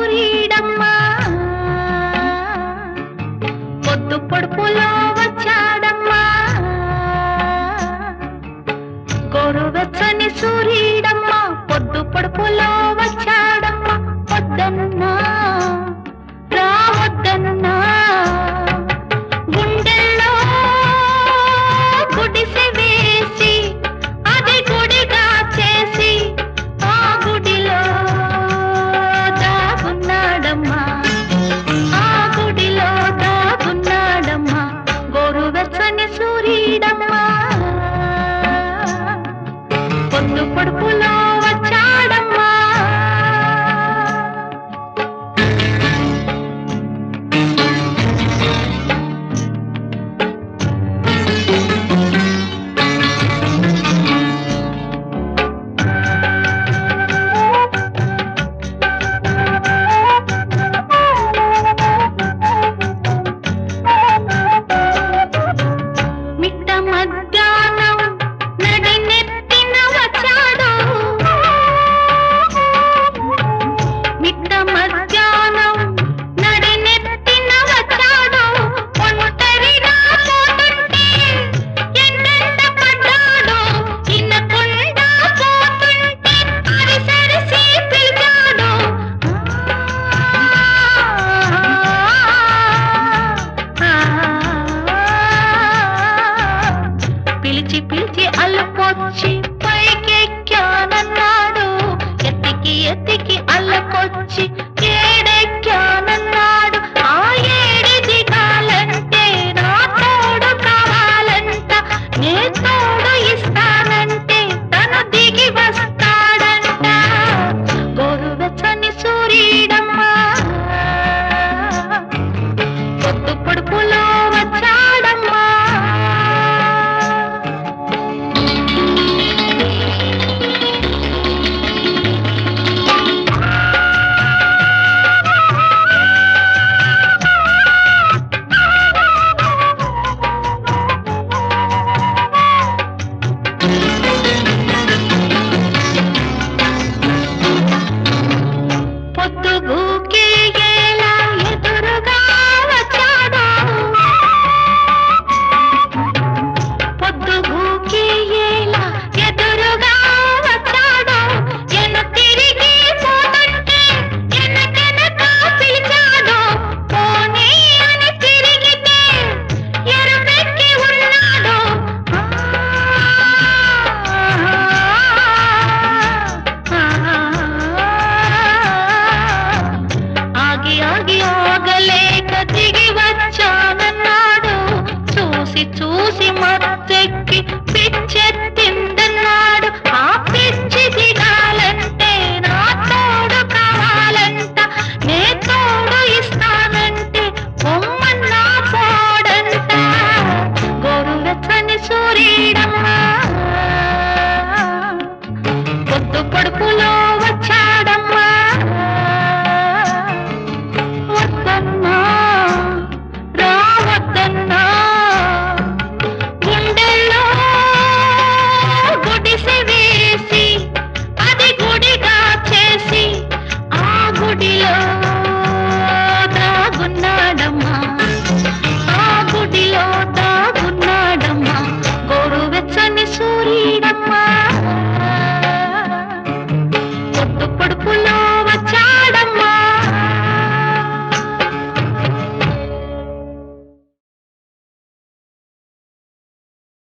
సూర్యుడమ్మా పొద్దు పొడుపులో వచ్చాడమ్మా గోరువెచ్చని సూర్యుడమ్మా పొద్దు పొడుపులో వచ్చాడమ్మా వద్దన్నా రావద్దన్నా గుండెల్లో గుడిసె వేసి అది గుడిగా చేసి ఆ గుడిలో దాగున్నాడమ్మా ఆ గుడిలో దాగున్నాడమ్మా గోరువెచ్చని సూర్యుడమ్మా పొద్దు పొడుపులో వచ్చాడమ్మా మిట్ట మధ్యాహ్నం నడినెత్తిన వచ్చాడు మిట్ట మధ్యాహ్నం నడినెత్తిన వచ్చాడు ఒంటరిగా పోతుంటే ఎండెండ పడ్డాడు ఇనకుండా పోతుంటే అరిసరిసి పిలిచాడు పిలిచి పిలిచి అల్లకొచ్చి పైకెక్కానన్నాడు ఎత్తికి ఎత్తికి అల్లకొచ్చి ఏడెక్కానన్నాడు ఆ ఏడి దిగాలంటే నా తోడు కావాలంట నే తోడు ఇస్తానంటే తను దిగి వస్తాడంట గోరువెచ్చని సూర్యుడమ్మా పొద్దు పొడుపులో వచ్చాడమ్మా పొద్దుగూకే ఎలా ఎదురుగా వచ్చాడు పొద్దుగూకే ఎలా ఎదురుగా వచ్చాడు ఎన తిరిగి పోతుంటే ఎనకెనక పిలిచాడు పోనీ అని తిరిగితే ఎరుపెక్కి ఉన్నాడు ఆగి ఆగి ఆగలేక దిగి వచ్చానన్నాడు చూసి చూసి మత్తెక్కి పిచ్చే